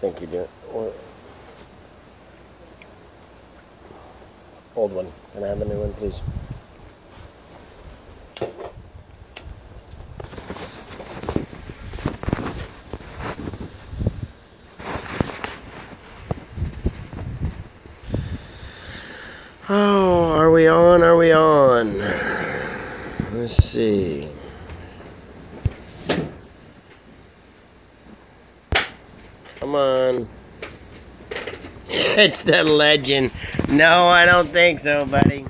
think you're doing? Old one. Can I have the new one, please? Oh, are we on? Are we on? Let's see. Come on. It's the legend. No, I don't think so, buddy.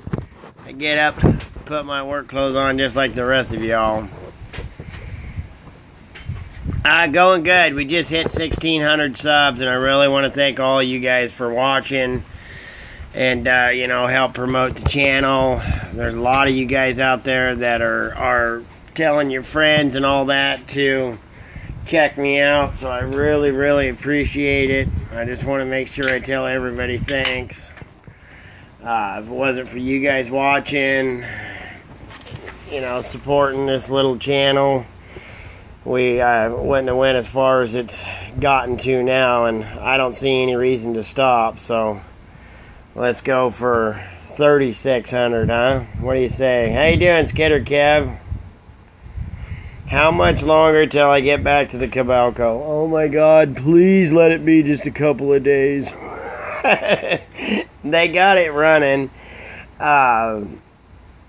I get up, put my work clothes on just like the rest of y'all. Going good. We just hit 1,600 subs, and I really want to thank all you guys for watching and, help promote the channel. There's a lot of you guys out there that are telling your friends and all that to check me out, so I really, really appreciate it. I just want to make sure I tell everybody thanks. If it wasn't for you guys watching, supporting this little channel, we wouldn't have went as far as it's gotten to now, and I don't see any reason to stop, so let's go for 3,600, huh? What do you say? How you doing, Skidder Kev? How much longer till I get back to the Cobalco? Oh my God, please let it be just a couple of days. They got it running.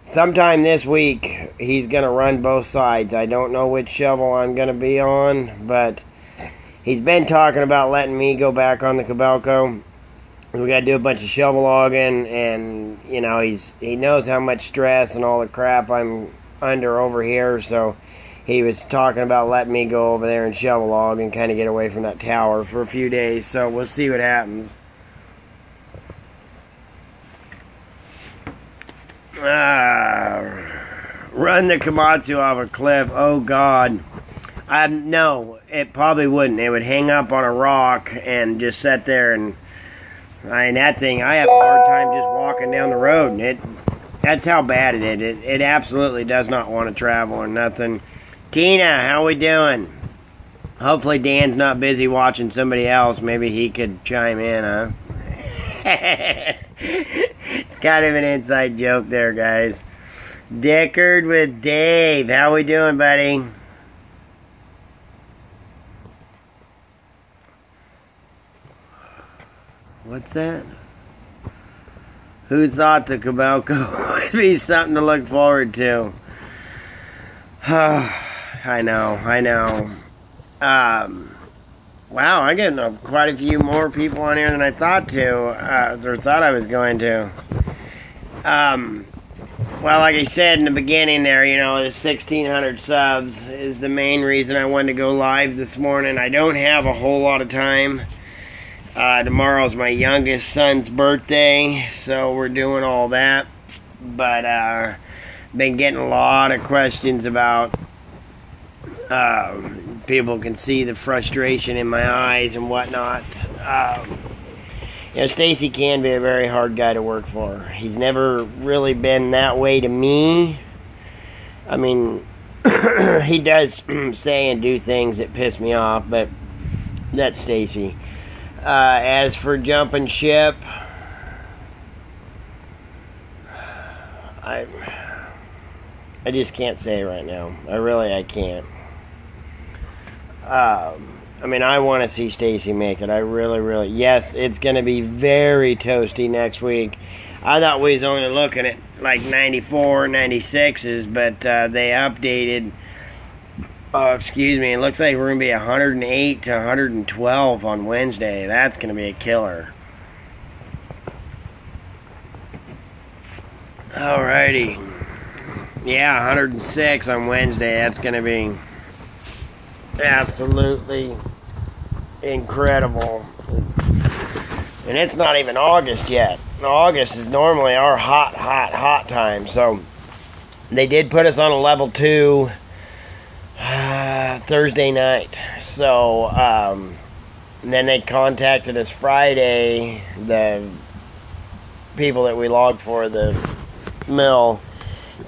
Sometime this week, he's going to run both sides. I don't know which shovel I'm going to be on, but he's been talking about letting me go back on the Cobalco. We got to do a bunch of shovel logging, and, he knows how much stress and all the crap I'm under over here, so he was talking about letting me go over there and shovel log and kind of get away from that tower for a few days. So we'll see what happens. Run the Komatsu off a cliff. Oh, God. No, it probably wouldn't. It would hang up on a rock and just sit there. And that thing, I have a hard time just walking down the road. That's how bad it is. It absolutely does not want to travel or nothing. Tina, how we doing? Hopefully Dan's not busy watching somebody else. Maybe he could chime in, huh? It's kind of an inside joke there, guys. Dickard with Dave. How we doing, buddy? What's that? Who thought the Cobalco would be something to look forward to? I know. Wow, I get quite a few more people on here than I thought I was going to. Well, like I said in the beginning there, the 1,600 subs is the main reason I wanted to go live this morning. I don't have a whole lot of time. Tomorrow's my youngest son's birthday, so we're doing all that. But, been getting a lot of questions about, people can see the frustration in my eyes and whatnot. Stacy can be a very hard guy to work for. He's never really been that way to me. I mean, he does say and do things that piss me off, but that's Stacy. As for jumping ship, I just can't say right now. I can't. I want to see Stacy make it. I really... Yes, it's going to be very toasty next week. I thought we was only looking at like 94, 96s, but they updated. It looks like we're going to be 108 to 112 on Wednesday. That's going to be a killer. Alrighty. Yeah, 106 on Wednesday. That's going to be absolutely incredible. And it's not even August yet. August is normally our hot time. So they did put us on a level 2 Thursday night. So then they contacted us Friday, the people that we logged for the mill,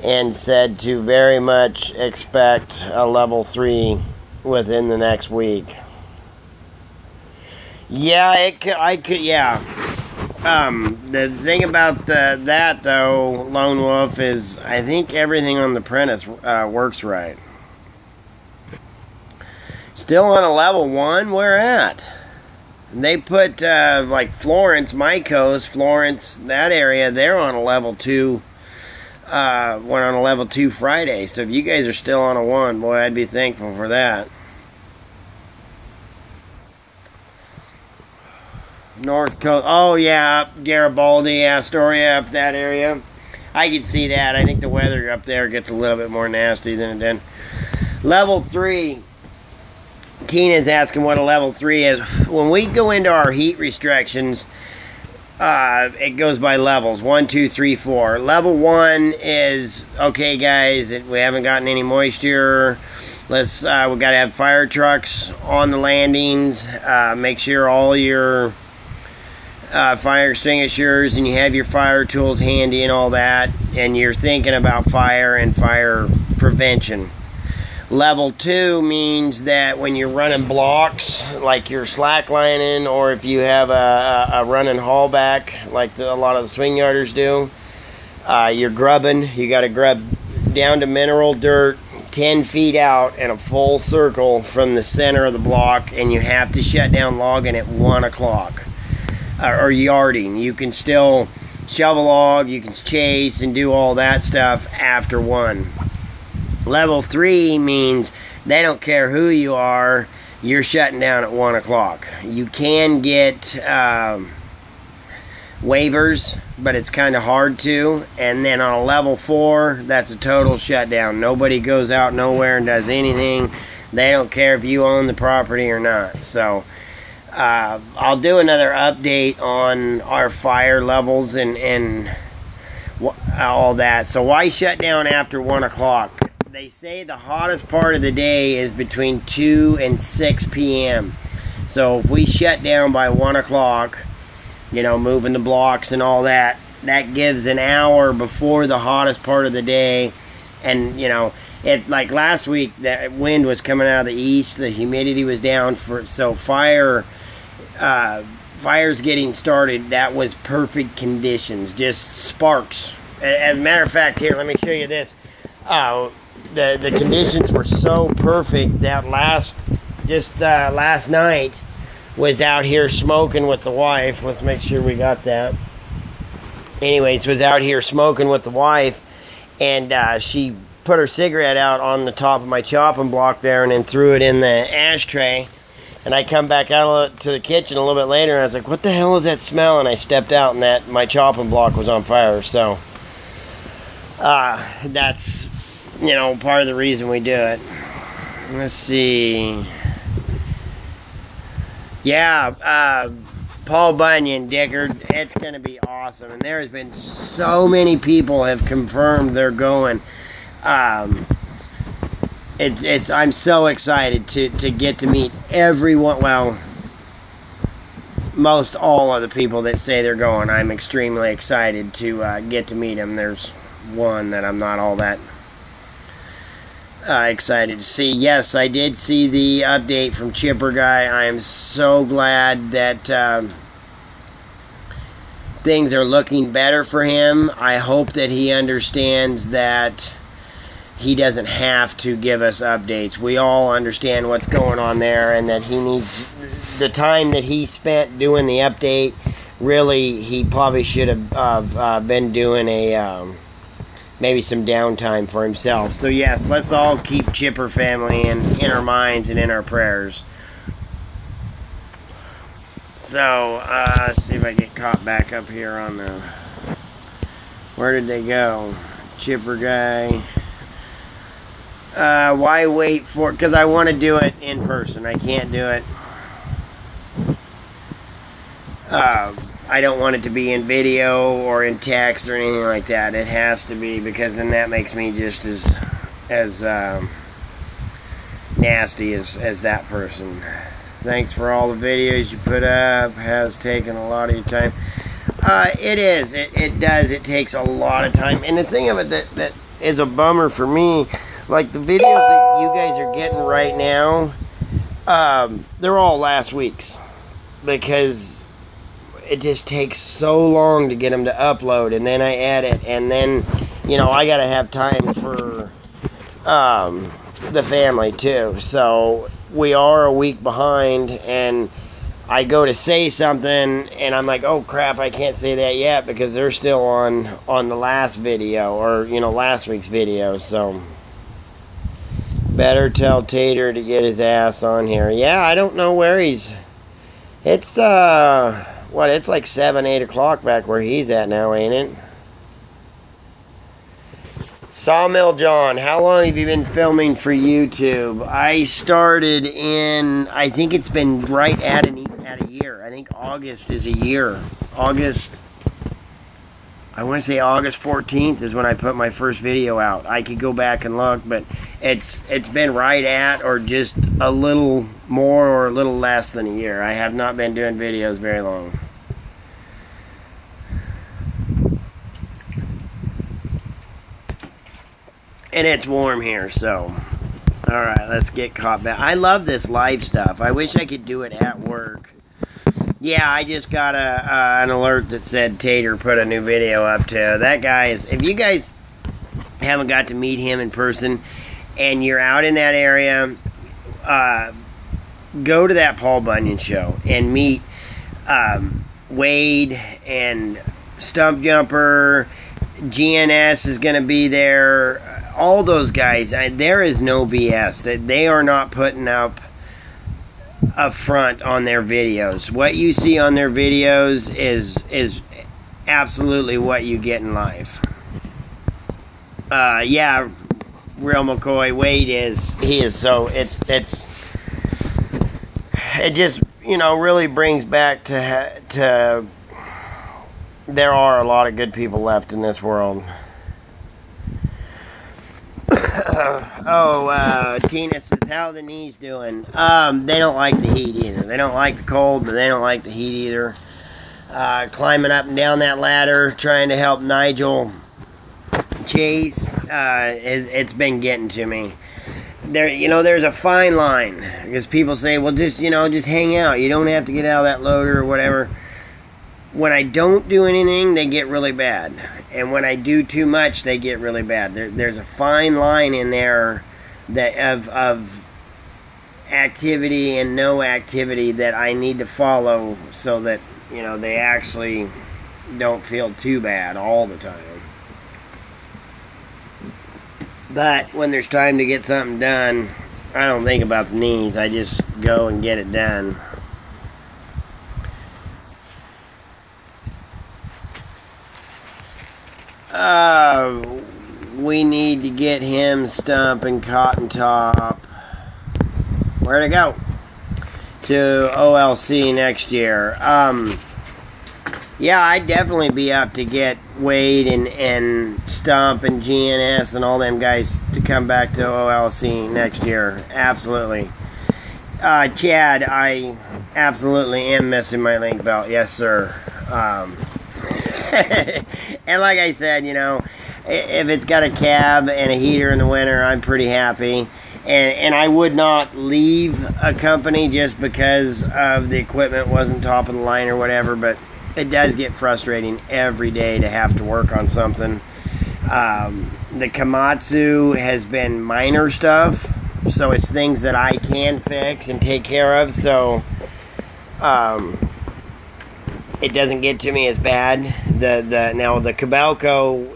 and said to very much expect a level 3 within the next week. Yeah, I could, yeah. The thing about that though, Lone Wolf, is I think everything on the Prentice works right. Still on a level 1, where at? They put like Florence, Mycos, Florence, that area, they're on a level 2. Went on a level 2 Friday. So if you guys are still on a 1, boy, I'd be thankful for that. North Coast. Oh, yeah, up Garibaldi, Astoria, up that area. I could see that. I think the weather up there gets a little bit more nasty than it did. Level 3. Tina's asking what a level 3 is. When we go into our heat restrictions, it goes by levels. 1, 2, 3, 4. Level 1 is, okay, guys, we haven't gotten any moisture. We got to have fire trucks on the landings. Make sure all your fire extinguishers and you have your fire tools handy and all that, and you're thinking about fire and fire prevention. Level 2 means that when you're running blocks, like you're slacklining, or if you have a running haulback, like a lot of the swing yarders do, you're grubbing. You got to grub down to mineral dirt 10 feet out in a full circle from the center of the block, and you have to shut down logging at 1 o'clock. Or yarding. You can still shovel log, you can chase and do all that stuff after 1. Level 3 means they don't care who you are, you're shutting down at 1 o'clock. You can get waivers, but it's kind of hard to. And then on a level 4, that's a total shutdown. Nobody goes out nowhere and does anything. They don't care if you own the property or not. So I'll do another update on our fire levels and all that. So why shut down after 1 o'clock? They say the hottest part of the day is between 2 and 6 p.m. So if we shut down by 1 o'clock, you know, moving the blocks and all that, that gives an hour before the hottest part of the day. And, you know, like last week, the wind was coming out of the east, the humidity was down, so fires getting started, that was perfect conditions, just sparks. As a matter of fact, here, let me show you this. The conditions were so perfect that last night was out here smoking with the wife. Let's make sure we got that. Anyways, was out here smoking with the wife, and she put her cigarette out on the top of my chopping block there and then threw it in the ashtray. And I come back out to the kitchen a little bit later, and I was like, what the hell is that smell? And I stepped out, and my chopping block was on fire. So that's, you know, part of the reason we do it. Let's see. Yeah, Paul Bunyan, Dickard, it's going to be awesome. And there has been so many people have confirmed they're going. I'm so excited to get to meet everyone. Well, most all of the people that say they're going. I'm extremely excited to get to meet them. There's one that I'm not all that excited to see. Yes, I did see the update from Chipper Guy. I am so glad that things are looking better for him. I hope that he understands that he doesn't have to give us updates. We all understand what's going on there, and that he needs the time that he spent doing the update. Really, he probably should have been doing a maybe some downtime for himself. So yes, let's all keep Chipper family in our minds and in our prayers. So let's see if I get caught back up here on the. Where did they go? Chipper Guy. Why wait for? Because I want to do it in person. I can't do it. I don't want it to be in video or in text or anything like that. It has to be, because then that makes me just as nasty as that person. Thanks for all the videos you put up. Has taken a lot of your time. It is. It does. It takes a lot of time. And the thing of it that is a bummer for me, like the videos that you guys are getting right now, they're all last week's. because it just takes so long to get them to upload, and then I edit, and then, you know, I gotta have time for the family too. So we are a week behind, and I go to say something and I'm like, oh crap, I can't say that yet because they're still on the last video, or, you know, last week's video. So better tell Tater to get his ass on here. Yeah, I don't know where he's. It's it's like 7, 8 o'clock back where he's at now, ain't it? Sawmill John, how long have you been filming for YouTube? I started in, I think it's been right at a year. I think August is a year. August, I want to say August 14th is when I put my first video out. I could go back and look, but it's been right at, or just a little more or a little less than a year. I have not been doing videos very long. And it's warm here, so alright, let's get caught back. I love this live stuff. I wish I could do it at work. Yeah, I just got an alert that said Tater put a new video up too. That guy is, if you guys haven't got to meet him in person and you're out in that area, go to that Paul Bunyan show and meet Wade and Stump Jumper. GNS is going to be there. All those guys, there is no BS. That they are not putting up a front on their videos. What you see on their videos is absolutely what you get in life. Yeah, Real McCoy, Wade is so it just, you know, really brings back to there are a lot of good people left in this world. Tina says, how are the knees doing? They don't like the heat either. They don't like the cold, but they don't like the heat either. Climbing up and down that ladder, trying to help Nigel chase, it's been getting to me. There, you know, there's a fine line, because people say, well, just hang out. You don't have to get out of that loader or whatever. When I don't do anything, they get really bad. And when I do too much, they get really bad. There's a fine line in there that of activity and no activity that I need to follow so that, you know, they actually don't feel too bad all the time. But when there's time to get something done, I don't think about the knees. I just go and get it done. We need to get him, Stump, and Cotton Top. Where'd it go? To OLC next year. Yeah, I'd definitely be up to get Wade and Stump and GNS and all them guys to come back to OLC next year. Absolutely. Chad, I absolutely am missing my link belt. Yes, sir. And like I said, you know, if it's got a cab and a heater in the winter, I'm pretty happy. And I would not leave a company just because of the equipment wasn't top of the line or whatever, but it does get frustrating every day to have to work on something. The Komatsu has been minor stuff, so it's things that I can fix and take care of, so it doesn't get to me as bad. Now the Kobelco,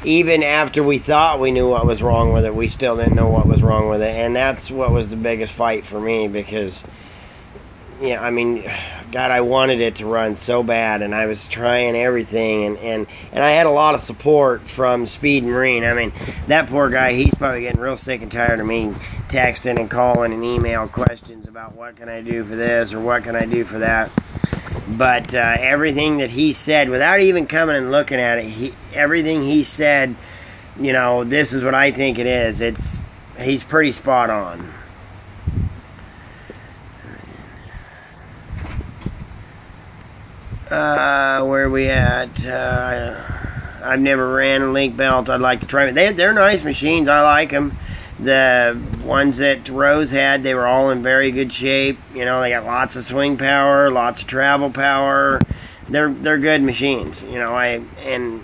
even after we thought we knew what was wrong with it, we still didn't know what was wrong with it, and that's what was the biggest fight for me, because, yeah, I mean, God, I wanted it to run so bad, and I was trying everything, and I had a lot of support from Speed Marine. I mean, that poor guy, he's probably getting real sick and tired of me texting and calling and email questions about what can I do for this or what can I do for that. But everything that he said, without even coming and looking at it, everything he said, you know, this is what I think it is. He's pretty spot on. Where are we at? I've never ran a link belt. I'd like to try them. They're nice machines. I like them. The ones that Rose had, they were all in very good shape. You know, they got lots of swing power, lots of travel power. They're good machines. You know, and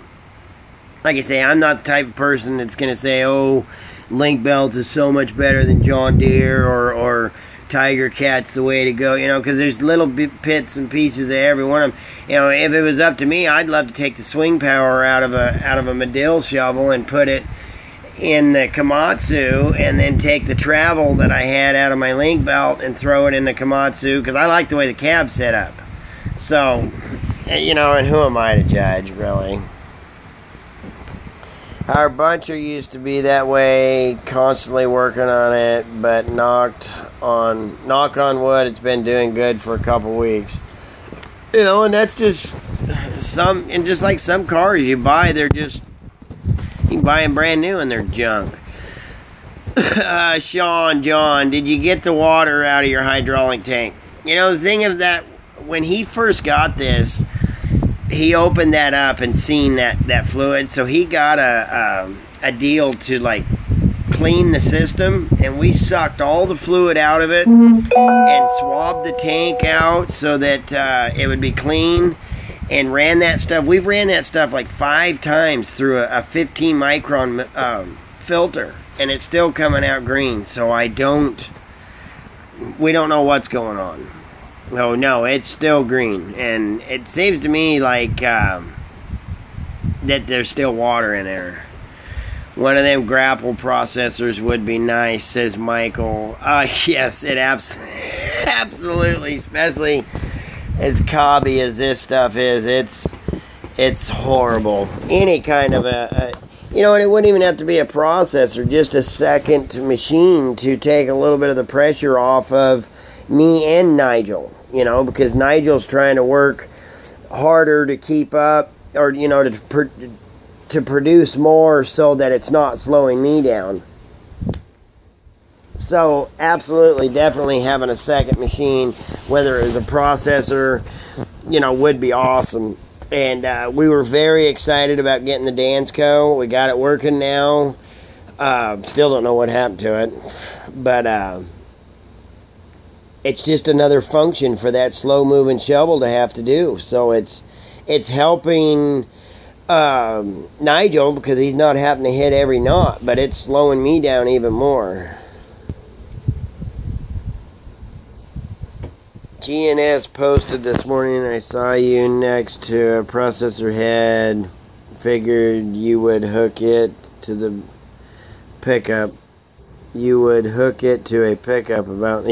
like I say, I'm not the type of person that's going to say, oh, Link-Belt is so much better than John Deere or Tiger Cat's the way to go, you know, because there's little bits and pieces of every one of them. You know, if it was up to me, I'd love to take the swing power out of a Medill shovel and put it in the Komatsu, and then take the travel that I had out of my Link-Belt and throw it in the Komatsu, because I like the way the cab's set up. So, you know, and who am I to judge, really? Our buncher used to be that way, constantly working on it, but knock on wood, it's been doing good for a couple weeks. You know, and that's just just like some cars you buy, you can buy them brand new and they're junk. John, did you get the water out of your hydraulic tank? You know, the thing of that, when he first got this, he opened that up and seen that fluid, so he got a deal to like clean the system, and we sucked all the fluid out of it and swabbed the tank out so that it would be clean, and ran that stuff. We've ran that stuff like 5 times through a 15 micron filter, and it's still coming out green. So we don't know what's going on. Oh, no, it's still green. And it seems to me like that there's still water in there. One of them grapple processors would be nice, says Michael. Yes, it absolutely, especially as cobby as this stuff is. It's horrible. Any kind of you know, and it wouldn't even have to be a processor, just a second machine to take a little bit of the pressure off of me and Nigel. You know, because Nigel's trying to work harder to keep up, or, you know, to produce more so that it's not slowing me down. So, absolutely, definitely having a second machine, whether it was a processor, you know, would be awesome. And we were very excited about getting the Dansko. We got it working now. Still don't know what happened to it. But, it's just another function for that slow-moving shovel to have to do. So it's helping Nigel, because he's not having to hit every knot, but it's slowing me down even more. GNS posted this morning, I saw you next to a processor head. Figured you would hook it to the pickup. You would hook it to a pickup about...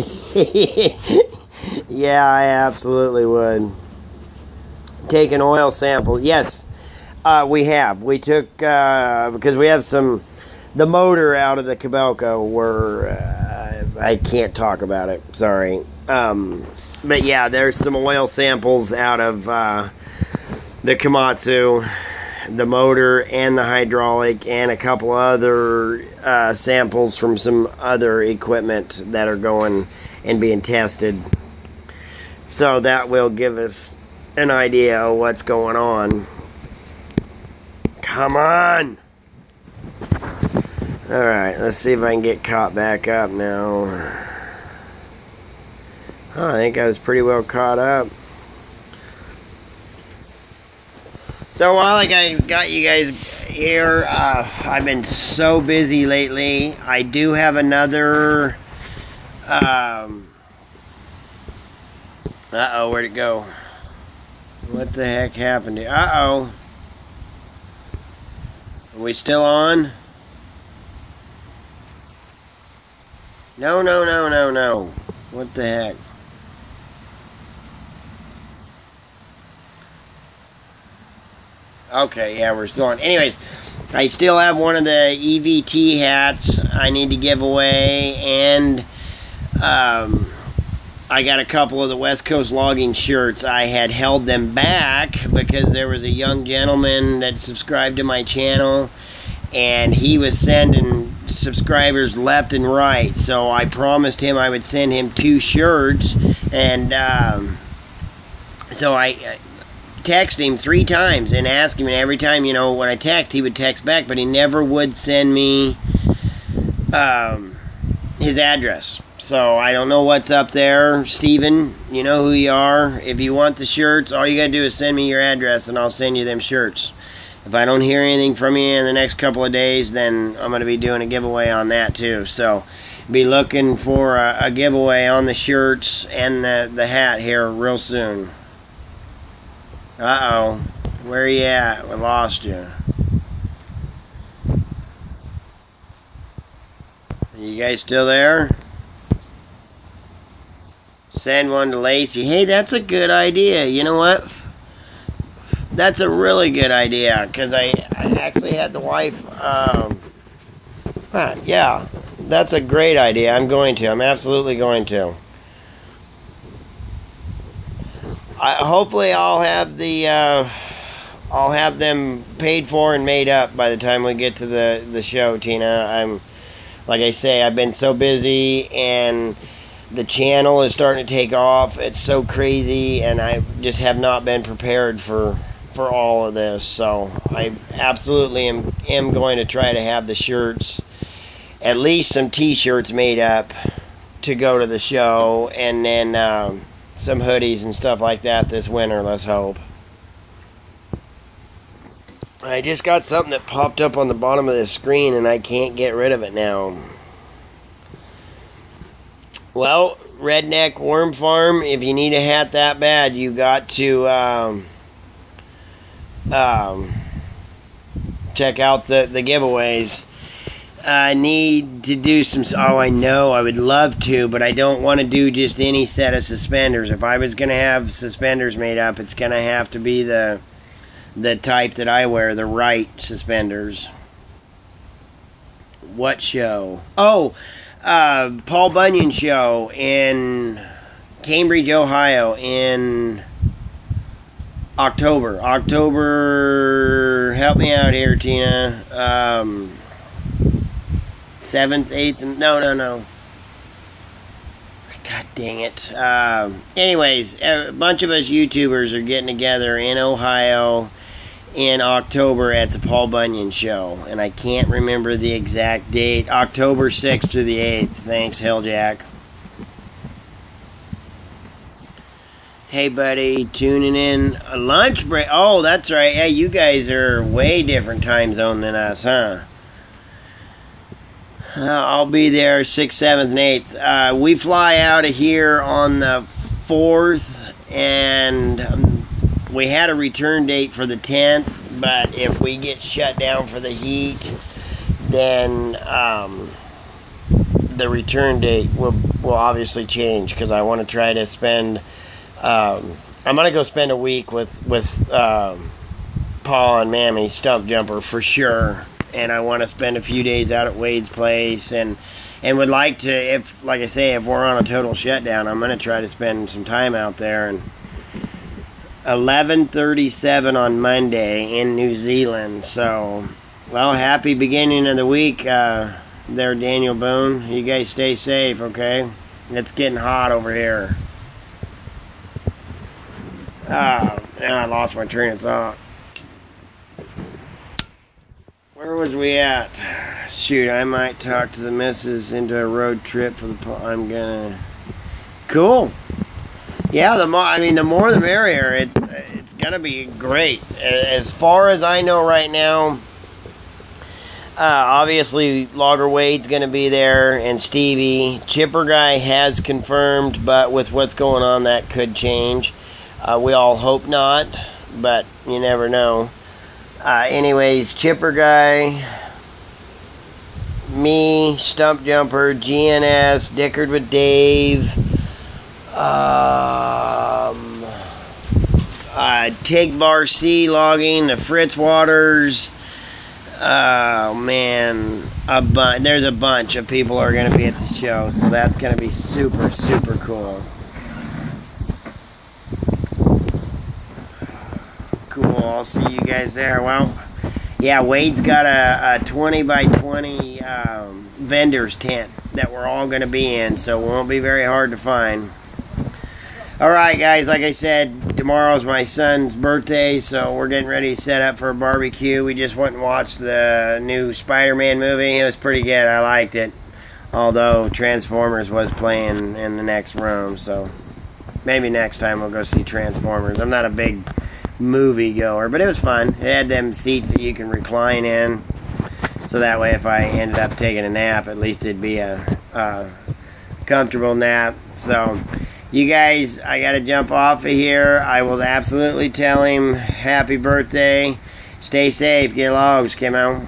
Yeah, I absolutely would. Take an oil sample. Yes, we have. We took... because we have the motor out of the Kobelco where... I can't talk about it. Sorry. But yeah, there's some oil samples out of the Komatsu, the motor and the hydraulic, and a couple other samples from some other equipment that are going and being tested. So that will give us an idea of what's going on. Come on! Alright, let's see if I can get caught back up now. Oh, I think I was pretty well caught up. So while I got you guys here, I've been so busy lately. I do have another... Uh-oh, where'd it go? What the heck happened here? Uh-oh. Are we still on? No. What the heck? Okay, yeah, we're still on. Anyways, I still have one of the EVT hats I need to give away, and I got a couple of the West Coast Logging shirts. I had held them back because there was a young gentleman that subscribed to my channel, and he was sending subscribers left and right, so I promised him I would send him 2 shirts, and so I text him 3 times and ask him, and every time, you know, when I text, he would text back, but he never would send me his address. So I don't know what's up there. Steven, you know who you are. If you want the shirts, all you gotta do is send me your address and I'll send you them shirts. If I don't hear anything from you in the next couple of days, then I'm gonna be doing a giveaway on that too. So be looking for a giveaway on the shirts and the hat here real soon. Uh-oh. Where you at? We lost you. You guys still there? Send one to Lacey. Hey, that's a good idea. You know what? That's a really good idea, because I actually had the wife... yeah, that's a great idea. I'm absolutely going to. Hopefully I'll have them paid for and made up by the time we get to the show, Tina. Like I say, I've been so busy, and the channel is starting to take off. It's so crazy, and I just have not been prepared for all of this. So I absolutely am going to try to have the shirts, at least some t-shirts made up to go to the show, and then some hoodies and stuff like that this winter, let's hope. I just got something that popped up on the bottom of the screen and I can't get rid of it now. Well, Redneck Worm Farm, if you need a hat that bad, you got to check out the giveaways. I need to do some... Oh, I know, I would love to, but I don't want to do just any set of suspenders. If I was going to have suspenders made up, it's going to have to be the type that I wear, the right suspenders. What show? Oh, Paul Bunyan show in Cambridge, Ohio in October. Help me out here, Tina. 7th, 8th, no. God dang it. Anyways, a bunch of us YouTubers are getting together in Ohio in October at the Paul Bunyan show, and I can't remember the exact date. October 6th to the 8th. Thanks, Helljack. Hey, buddy, tuning in. A lunch break. Oh, that's right. Yeah, you guys are way different time zone than us, huh? I'll be there 6th, 7th, and 8th. We fly out of here on the 4th, and we had a return date for the 10th, but if we get shut down for the heat, then the return date will obviously change, because I want to try to spend... I'm going to go spend a week with Paul and Mammy Stump Jumper for sure. And I want to spend a few days out at Wade's place, and would like to, if, like I say, if we're on a total shutdown, I'm going to try to spend some time out there. And 11:37 on Monday in New Zealand. So, well, happy beginning of the week there, Daniel Boone. You guys stay safe, okay? It's getting hot over here. Now I lost my train of thought. Where was we at? Shoot, I might talk to the missus into a road trip for the... I'm gonna... Cool. Yeah, the more the merrier. It's gonna be great. As far as I know right now, obviously Logger Wade's gonna be there, and Stevie. Chipper Guy has confirmed, but with what's going on, that could change. We all hope not, but you never know. Anyways, Chipper Guy, me, Stump Jumper, GNS, Dickard with Dave, Tig Bar C logging, the Fritz Waters. Oh man, there's a bunch of people are going to be at the show, so that's going to be super, super cool. Cool, I'll see you guys there. Well, yeah, Wade's got a 20 by 20 vendor's tent that we're all going to be in, so it won't be very hard to find. Alright guys, like I said, tomorrow's my son's birthday, so we're getting ready to set up for a barbecue. We just went and watched the new Spider-Man movie. It was pretty good. I liked it. Although Transformers was playing in the next room, so maybe next time we'll go see Transformers. I'm not a big movie goer, but it was fun. It had them seats that you can recline in, so that way if I ended up taking a nap, at least it'd be a comfortable nap. So you guys, I gotta jump off of here. I will absolutely tell him happy birthday. Stay safe, get logs, Kim out.